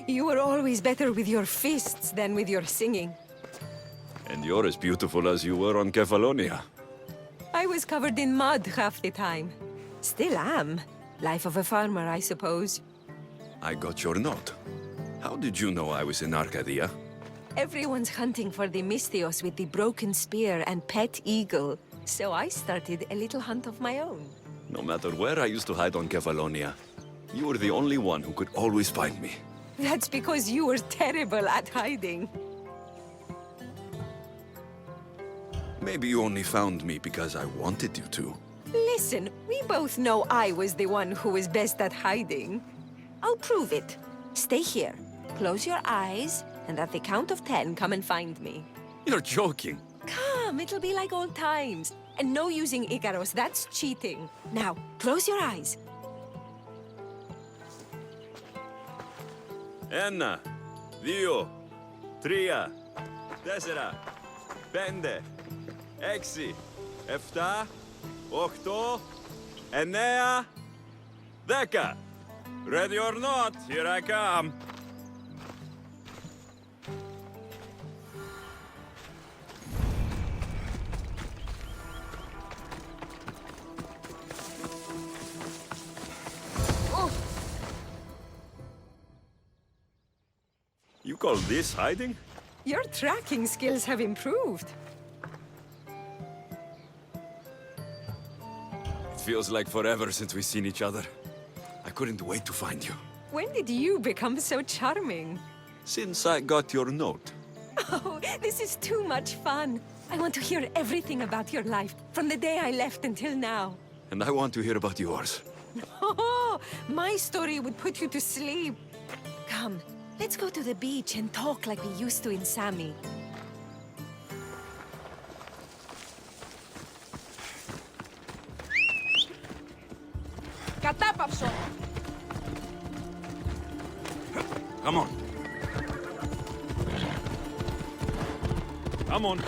You were always better with your fists than with your singing. And you're as beautiful as you were on Kefalonia. I was covered in mud half the time. Still am. Life of a farmer, I suppose. I got your note. How did you know I was in Arcadia? Everyone's hunting for the Misthios with the broken spear and pet eagle. So I started a little hunt of my own. No matter where I used to hide on Kefalonia, you were the only one who could always find me. That's because you were terrible at hiding. Maybe you only found me because I wanted you to. Listen, we both know I was the one who was best at hiding. I'll prove it. Stay here, close your eyes, and at the count of 10, come and find me. You're joking. Come, it'll be like old times. And no using Icaros, that's cheating. Now, close your eyes. Ένα, δύο, τρία, τέσσερα, πέντε, έξι, εφτά, οχτώ, εννέα, δέκα. Ready or not, here I come. You call this hiding? Your tracking skills have improved. It feels like forever since we've seen each other. I couldn't wait to find you. When did you become so charming? Since I got your note. Oh, this is too much fun. I want to hear everything about your life, from the day I left until now. And I want to hear about yours. Oh, my story would put you to sleep. Come, let's go to the beach and talk like we used to in Sami. Κατάπαυσο! Come on. Come on.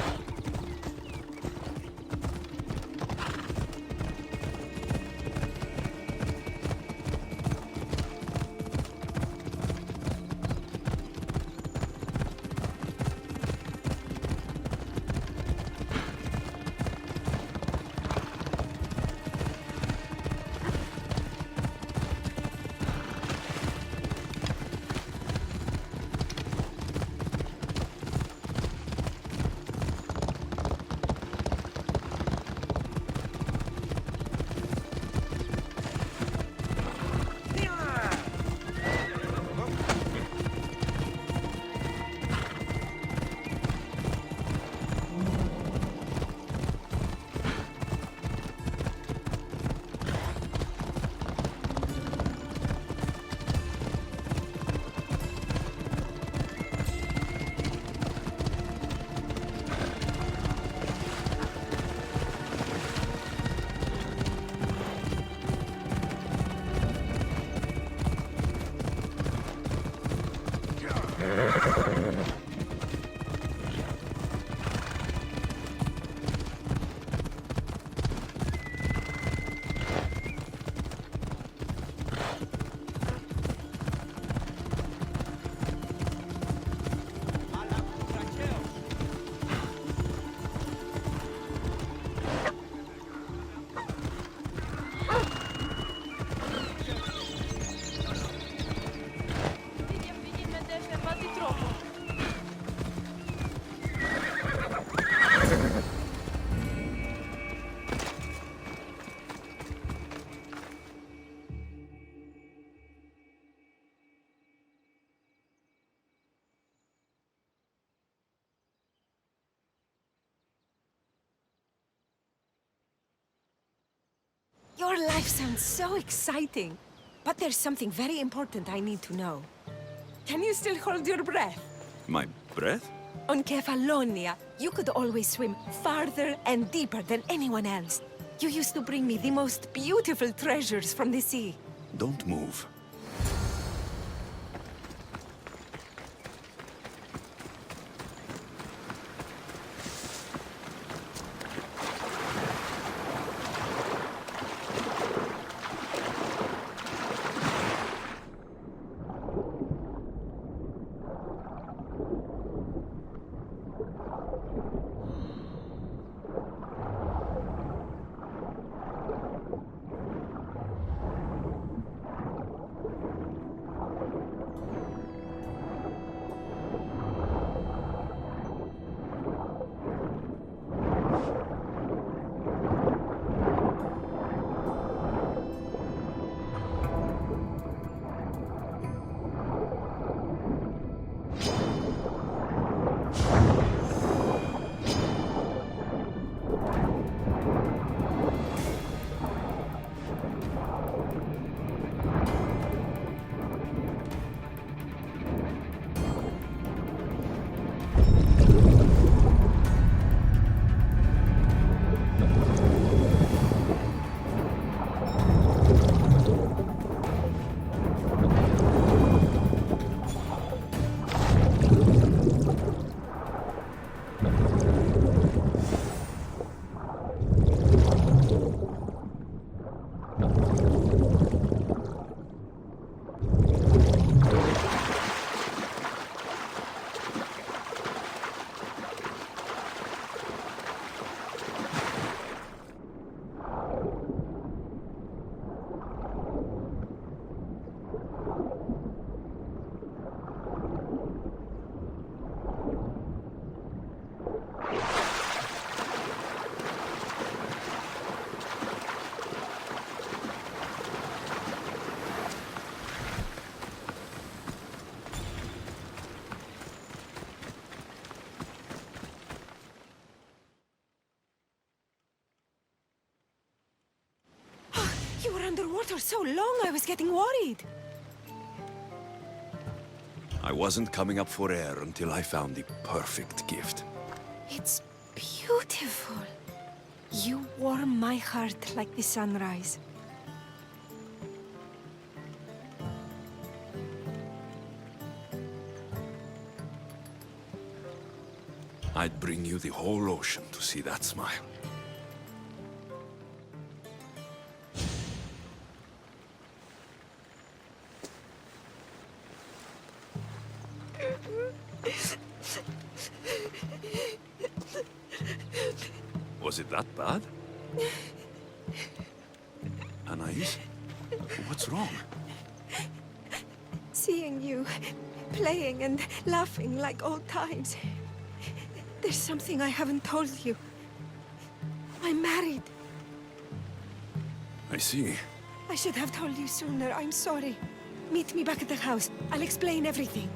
Your life sounds so exciting. But there's something very important I need to know. Can you still hold your breath? My breath? On Kefalonia, you could always swim farther and deeper than anyone else. You used to bring me the most beautiful treasures from the sea. Don't move. underwater so long, I was getting worried. I wasn't coming up for air until I found the perfect gift. It's beautiful. You warm my heart like the sunrise. I'd bring you the whole ocean to see that smile. Was it that bad? Anais? What's wrong? Seeing you playing and laughing like old times. There's something I haven't told you. I'm married. I see. I should have told you sooner. I'm sorry. Meet me back at the house. I'll explain everything.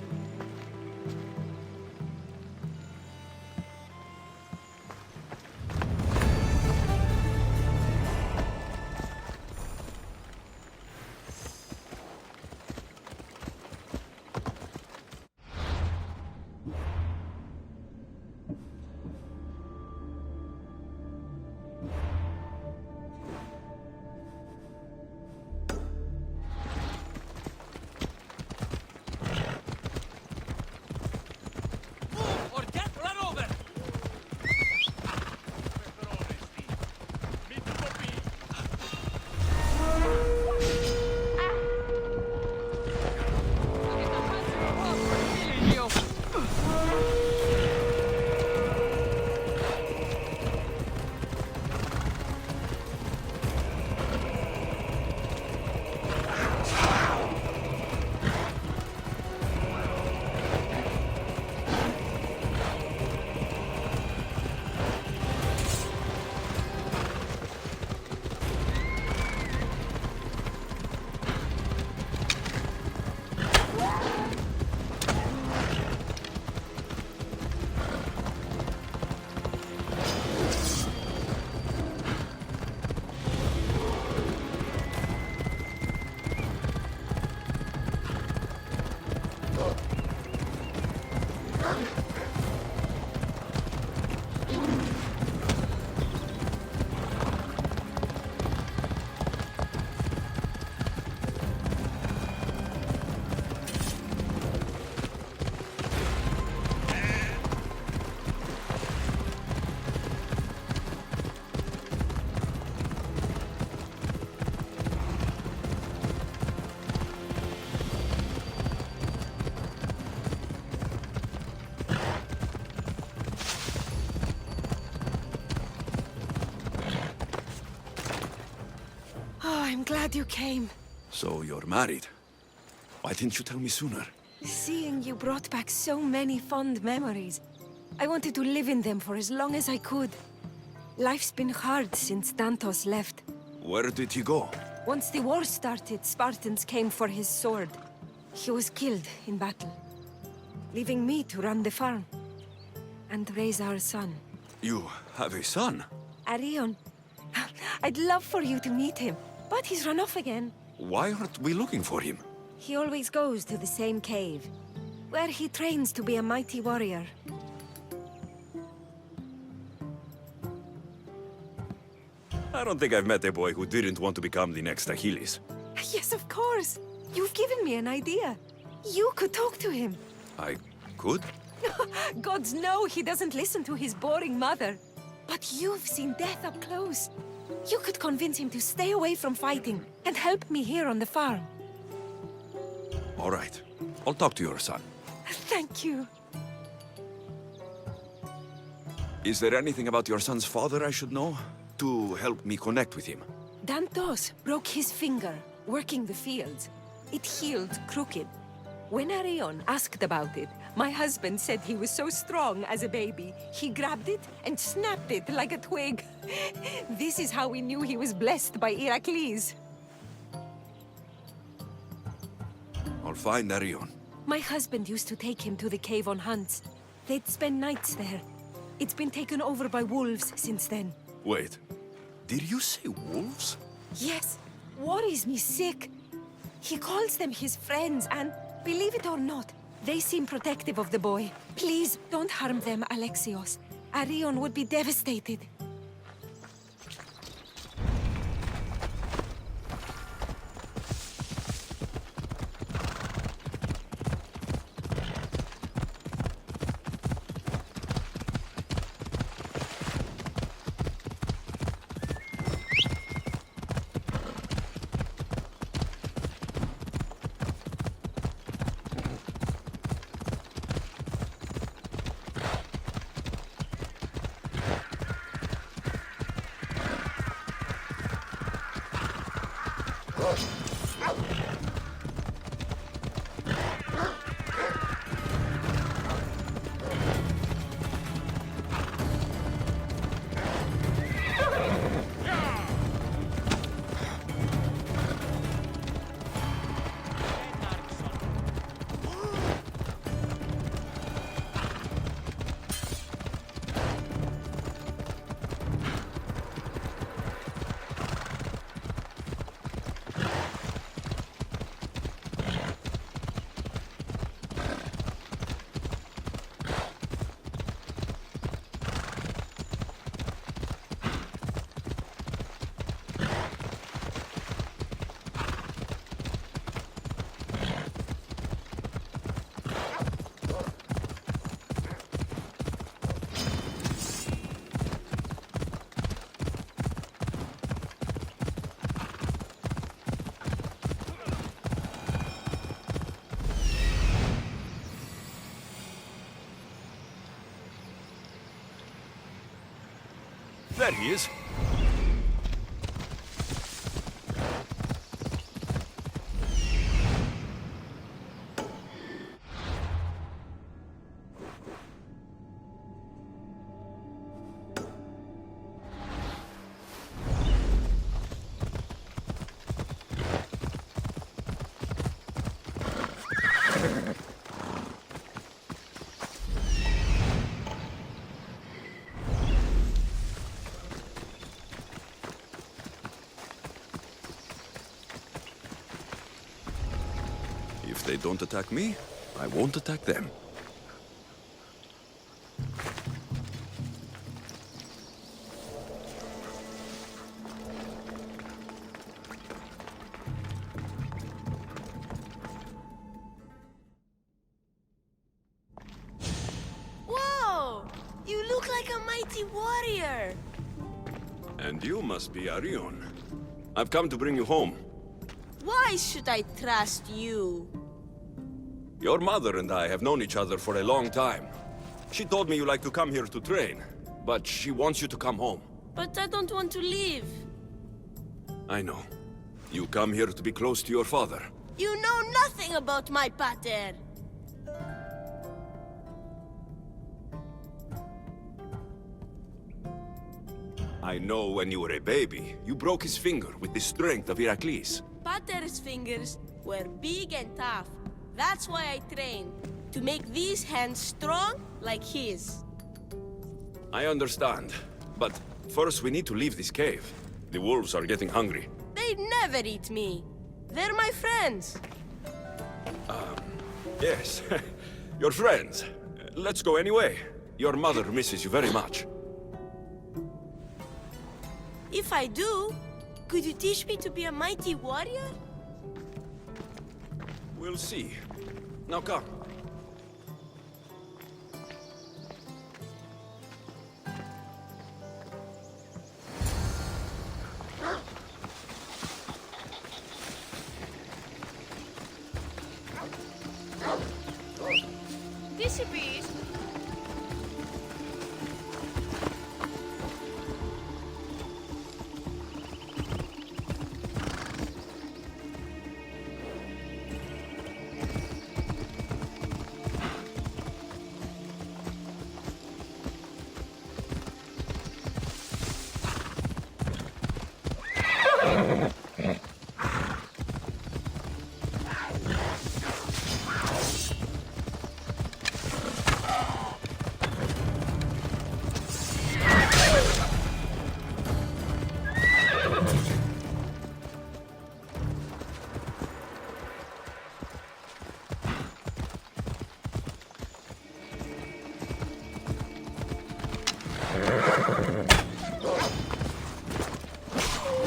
I'm glad you came. So you're married? Why didn't you tell me sooner? Seeing you brought back so many fond memories. I wanted to live in them for as long as I could. Life's been hard since Dantos left. Where did he go? Once the war started, Spartans came for his sword. He was killed in battle, leaving me to run the farm and raise our son. You have a son? Arion. I'd love for you to meet him, but he's run off again. Why aren't we looking for him? He always goes to the same cave, where he trains to be a mighty warrior. I don't think I've met a boy who didn't want to become the next Achilles. Yes, of course. You've given me an idea. You could talk to him. I could? Gods know he doesn't listen to his boring mother. But you've seen death up close. You could convince him to stay away from fighting and help me here on the farm. All right. I'll talk to your son. Thank you. Is there anything about your son's father I should know to help me connect with him? Dantos broke his finger working the fields. It healed crooked. When Arion asked about it, my husband said he was so strong as a baby, he grabbed it and snapped it like a twig. This is how we knew he was blessed by Heracles. I'll find Arion. My husband used to take him to the cave on hunts. They'd spend nights there. It's been taken over by wolves since then. Wait, did you say wolves? Yes, worries me sick. He calls them his friends, and believe it or not, they seem protective of the boy. Please, don't harm them, Alexios. Arion would be devastated. There he is. If they don't attack me, I won't attack them. Whoa! You look like a mighty warrior! And you must be Arion. I've come to bring you home. Why should I trust you? Your mother and I have known each other for a long time. She told me you like to come here to train, but she wants you to come home. But I don't want to leave. I know. You come here to be close to your father. You know nothing about my pater. I know when you were a baby, you broke his finger with the strength of Heracles. Pater's fingers were big and tough. That's why I trained. To make these hands strong like his. I understand. But first we need to leave this cave. The wolves are getting hungry. They never eat me. They're my friends. Yes, your friends. Let's go anyway. Your mother misses you very much. If I do, could you teach me to be a mighty warrior? We'll see. Now come. Disappears.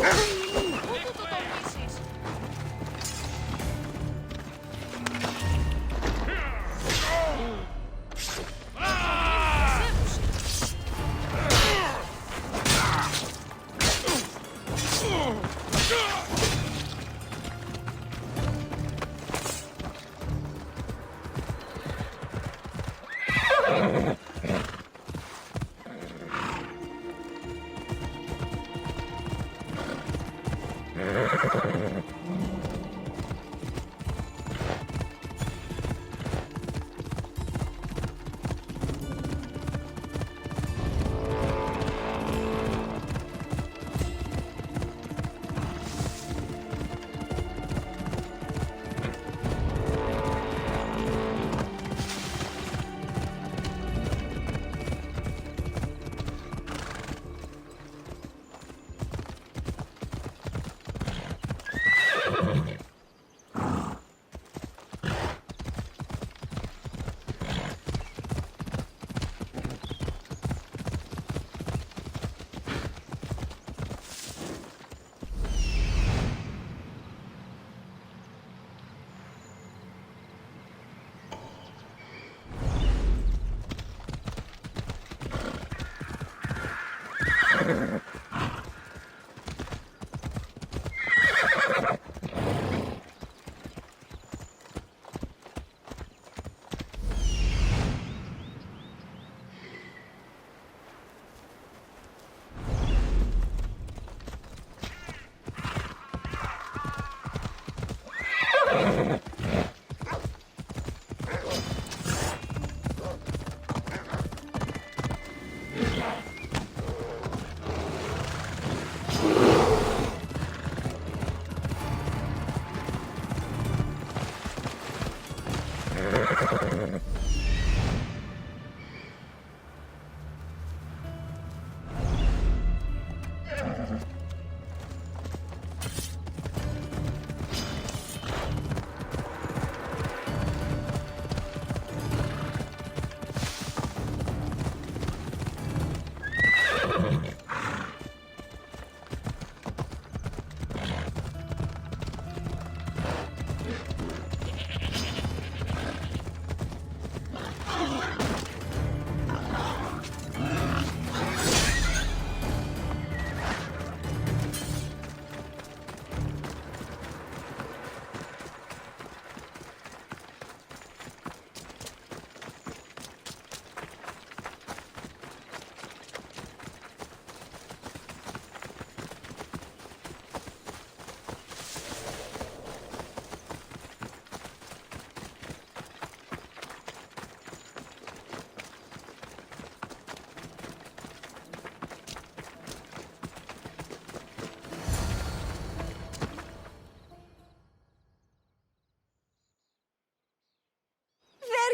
Πού το τολμήσεις?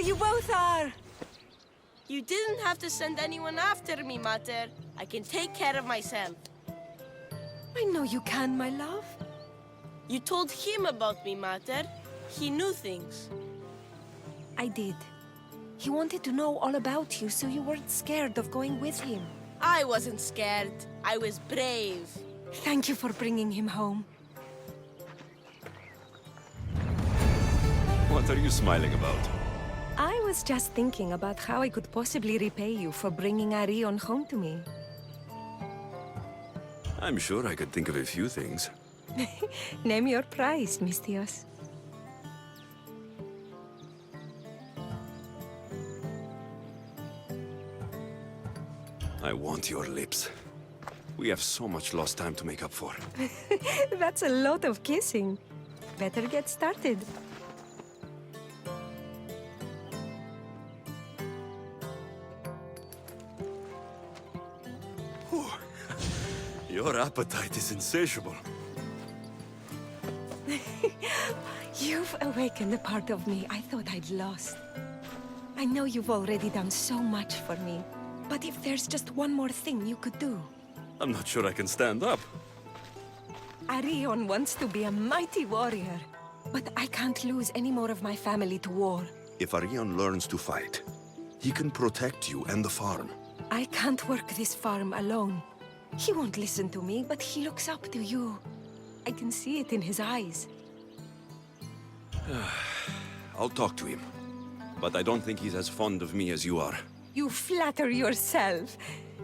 You both are! You didn't have to send anyone after me, Mater. I can take care of myself. I know you can, my love. You told him about me, Mater. He knew things. I did. He wanted to know all about you, so you weren't scared of going with him. I wasn't scared. I was brave. Thank you for bringing him home. What are you smiling about? I was just thinking about how I could possibly repay you for bringing Arion home to me. I'm sure I could think of a few things. Name your price, Mistios. I want your lips. We have so much lost time to make up for. That's a lot of kissing. Better get started. Your appetite is insatiable. You've awakened a part of me I thought I'd lost. I know you've already done so much for me, but if there's just one more thing you could do... I'm not sure I can stand up. Arion wants to be a mighty warrior, but I can't lose any more of my family to war. If Arion learns to fight, he can protect you and the farm. I can't work this farm alone. He won't listen to me, but he looks up to you. I can see it in his eyes. I'll talk to him. But I don't think he's as fond of me as you are. You flatter yourself.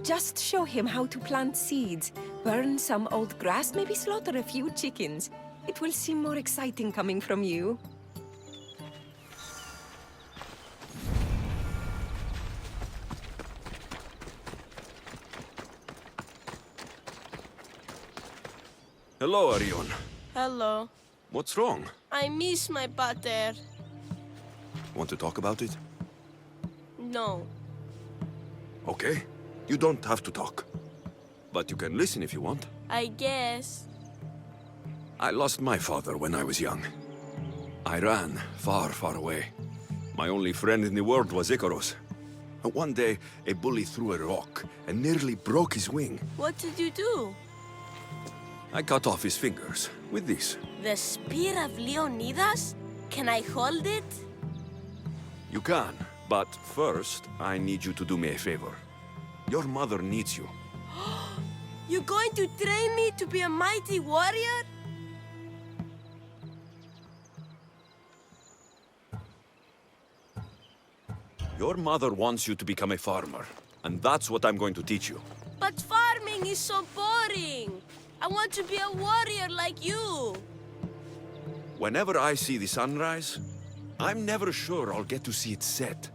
Just show him how to plant seeds, burn some old grass, maybe slaughter a few chickens. It will seem more exciting coming from you. Hello, Arion. Hello. What's wrong? I miss my butter. Want to talk about it? No. Okay. You don't have to talk. But you can listen if you want. I guess. I lost my father when I was young. I ran far, far away. My only friend in the world was Icarus. One day, a bully threw a rock and nearly broke his wing. What did you do? I cut off his fingers with this. The spear of Leonidas? Can I hold it? You can, but first, I need you to do me a favor. Your mother needs you. You're going to train me to be a mighty warrior? Your mother wants you to become a farmer, and that's what I'm going to teach you. But farming is so boring. I want to be a warrior like you. Whenever I see the sunrise, I'm never sure I'll get to see it set.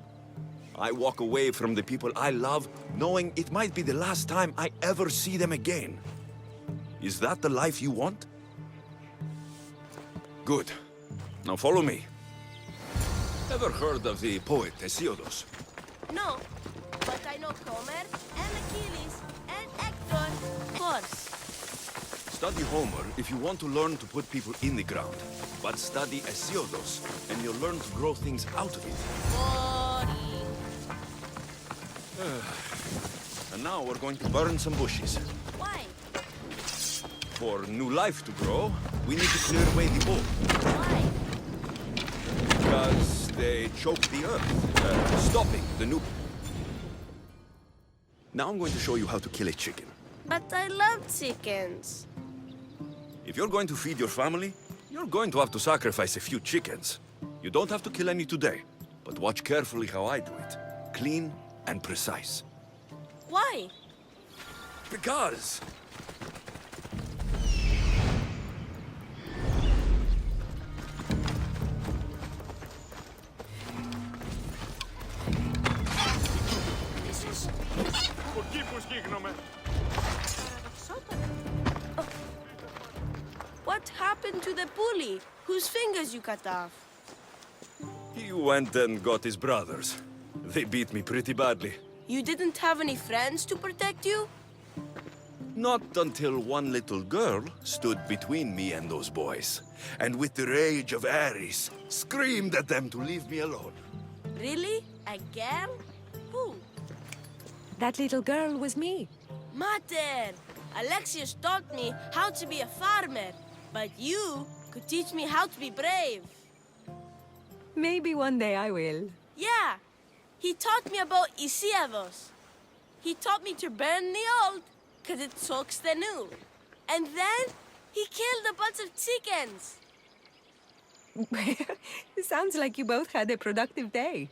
I walk away from the people I love, knowing it might be the last time I ever see them again. Is that the life you want? Good. Now follow me. Ever heard of the poet Hesiodus? No, but I know Homer and Achilles and Hector, of course. Study Homer if you want to learn to put people in the ground. But study Hesiodus, and you'll learn to grow things out of it. Boring. And now we're going to burn some bushes. Why? For new life to grow, we need to clear away the old. Why? Because they choke the earth, stopping the new... Now I'm going to show you how to kill a chicken. But I love chickens. If you're going to feed your family, you're going to have to sacrifice a few chickens. You don't have to kill any today, but watch carefully how I do it. Clean and precise. Why? Because... What happened to the bully whose fingers you cut off? He went and got his brothers. They beat me pretty badly. You didn't have any friends to protect you? Not until one little girl stood between me and those boys, and with the rage of Ares, screamed at them to leave me alone. Really? A girl? Who? That little girl was me. Mater! Alexius taught me how to be a farmer, but you could teach me how to be brave. Maybe one day I will. Yeah, he taught me about Hesiodus. He taught me to burn the old, because it soaks the new. And then he killed a bunch of chickens. Sounds like you both had a productive day.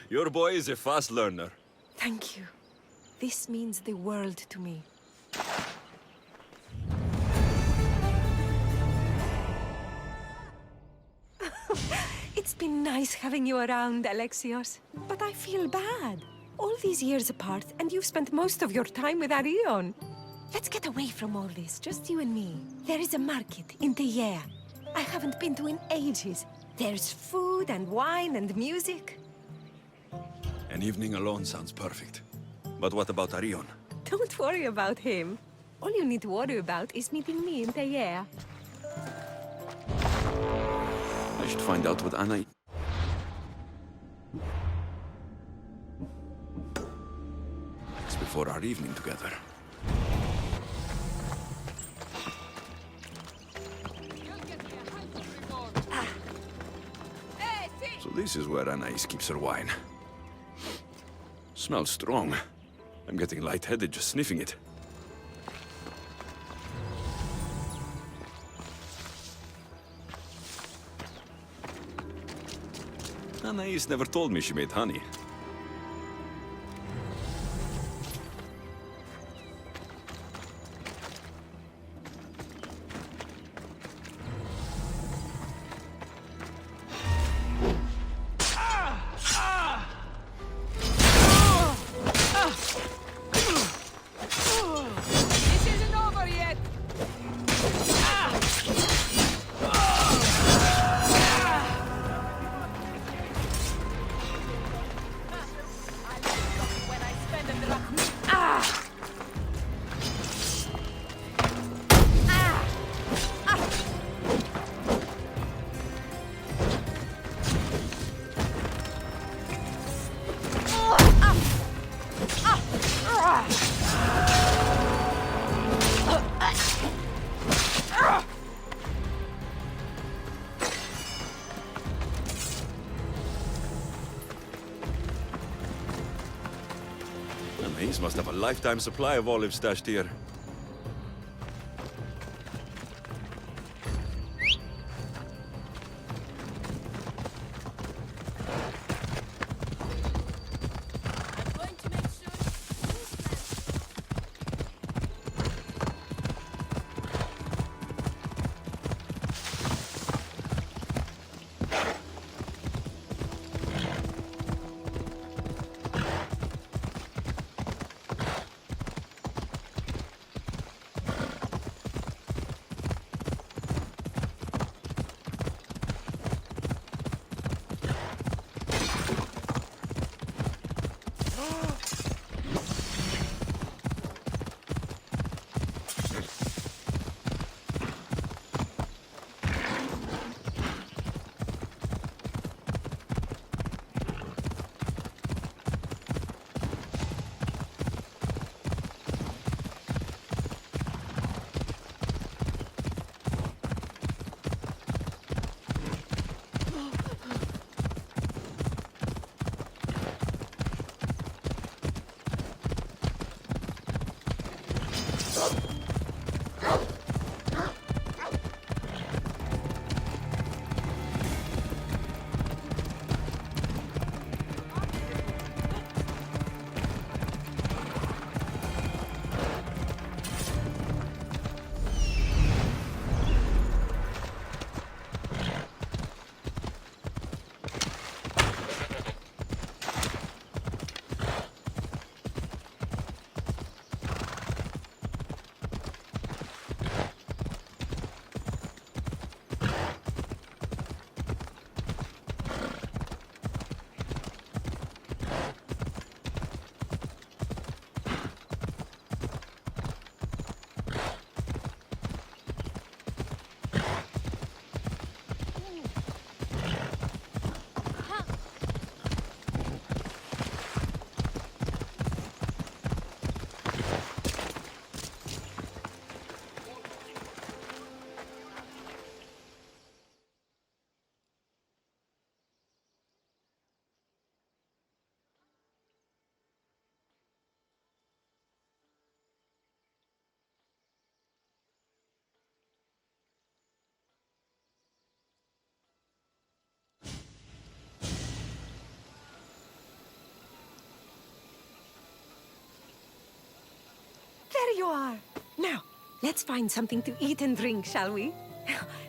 Your boy is a fast learner. Thank you. This means the world to me. It's been nice having you around, Alexios. But I feel bad. All these years apart, and you've spent most of your time with Arion. Let's get away from all this, just you and me. There is a market in Teia. I haven't been to in ages. There's food and wine and music. An evening alone sounds perfect. But what about Arion? Don't worry about him. All you need to worry about is meeting me in Teia. I should find out what Anna... It's before our evening together. So this is where Anais keeps her wine. Smells strong. I'm getting lightheaded just sniffing it. Anais never told me she made honey. This isn't over yet! When I spend a drachma. Anais must have a lifetime supply of olives stashed here. I'm going to make sure this man. There you are. Now, let's find something to eat and drink, shall we?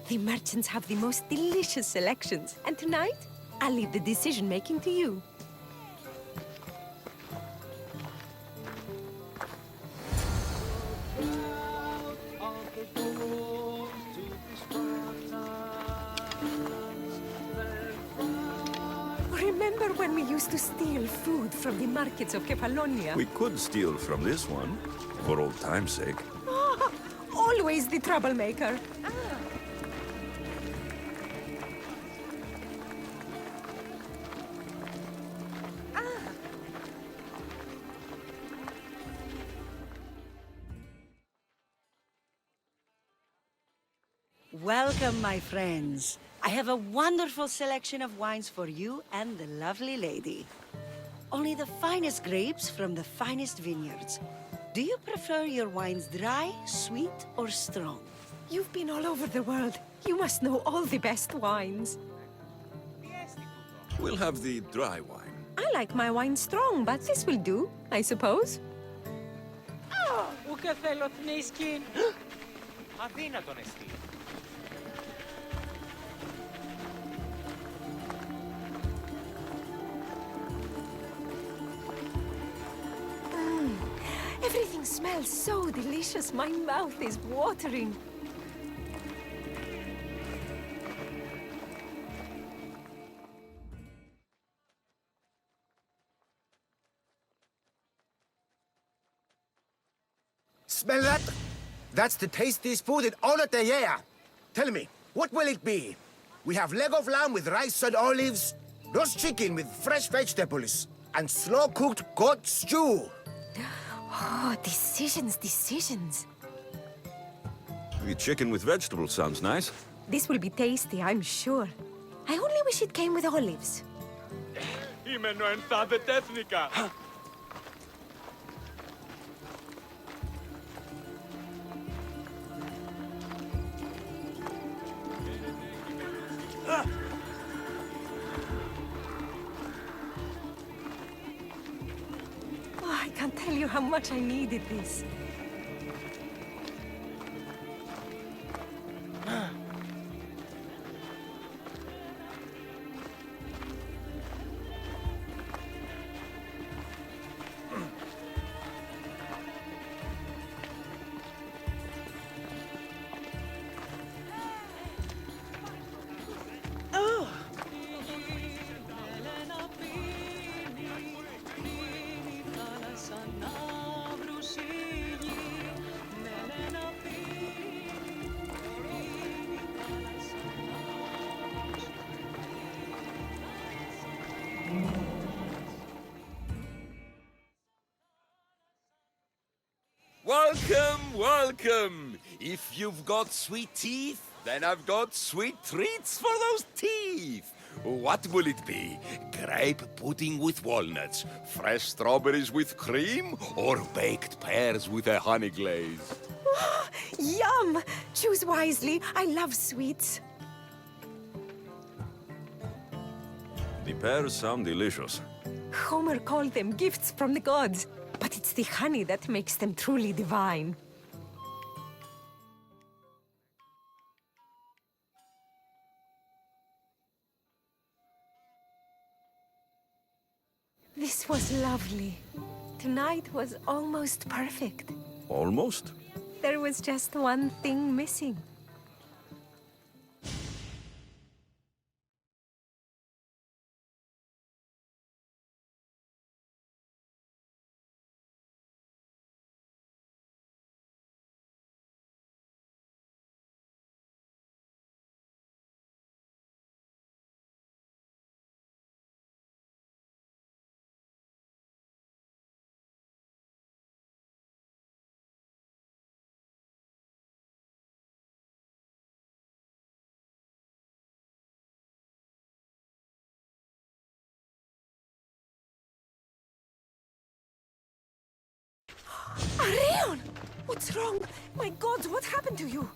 The merchants have the most delicious selections. And tonight, I'll leave the decision-making to you. Remember when we used to steal food from the markets of Kefalonia? We could steal from this one, for old time's sake. Ah, always the troublemaker. Welcome, my friends. I have a wonderful selection of wines for you and the lovely lady. Only the finest grapes from the finest vineyards. Do you prefer your wines dry, sweet, or strong? You've been all over the world. You must know all the best wines. We'll have the dry wine. I like my wine strong, but this will do, I suppose. Ούκα θέλω θνίσκιν. Αδύνατον εστί. Everything smells so delicious. My mouth is watering. Smell that? That's the tastiest food in all of the year. Tell me, what will it be? We have leg of lamb with rice and olives, roast chicken with fresh vegetables, and slow-cooked goat stew. Oh, decisions, decisions. The chicken with vegetables sounds nice. This will be tasty, I'm sure. I only wish it came with olives. Είμαι νοενθάδε τέθνικα. Oh, I can't tell you how much I needed this. Welcome, welcome! If you've got sweet teeth, then I've got sweet treats for those teeth. What will it be? Grape pudding with walnuts, fresh strawberries with cream, or baked pears with a honey glaze? Yum! Choose wisely. I love sweets. The pears sound delicious. Homer called them gifts from the gods, but it's the honey that makes them truly divine. This was lovely. Tonight was almost perfect. Almost. There was just one thing missing. Arion! What's wrong? My God, what happened to you?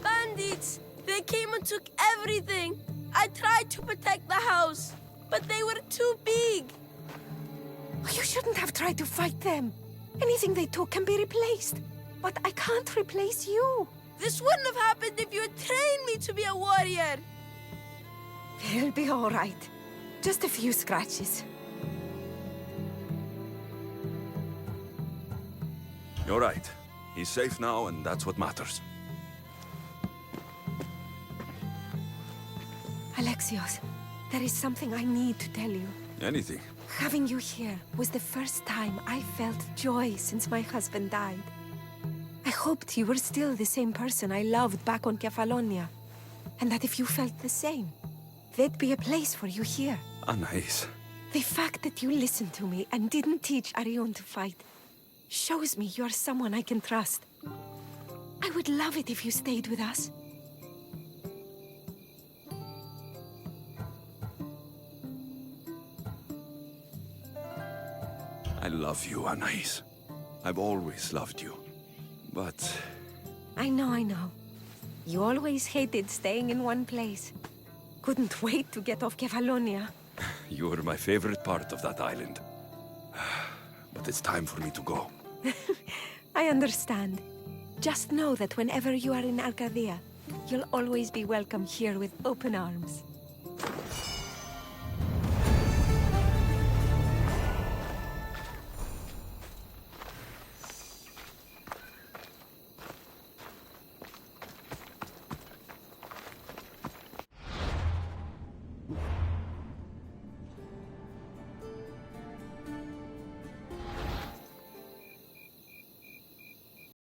Bandits! They came and took everything. I tried to protect the house, but they were too big. You shouldn't have tried to fight them. Anything they took can be replaced. But I can't replace you. This wouldn't have happened if you had trained me to be a warrior. It'll be all right. Just a few scratches. You're right. He's safe now, and that's what matters. Alexios, there is something I need to tell you. Anything. Having you here was the first time I felt joy since my husband died. I hoped you were still the same person I loved back on Kefalonia, and that if you felt the same, there'd be a place for you here. Anais. The fact that you listened to me and didn't teach Arion to fight shows me you're someone I can trust. I would love it if you stayed with us. I love you, Anais. I've always loved you. But I know. You always hated staying in one place. Couldn't wait to get off Kefalonia. You're my favorite part of that island. But it's time for me to go. I understand. Just know that whenever you are in Arcadia, you'll always be welcome here with open arms.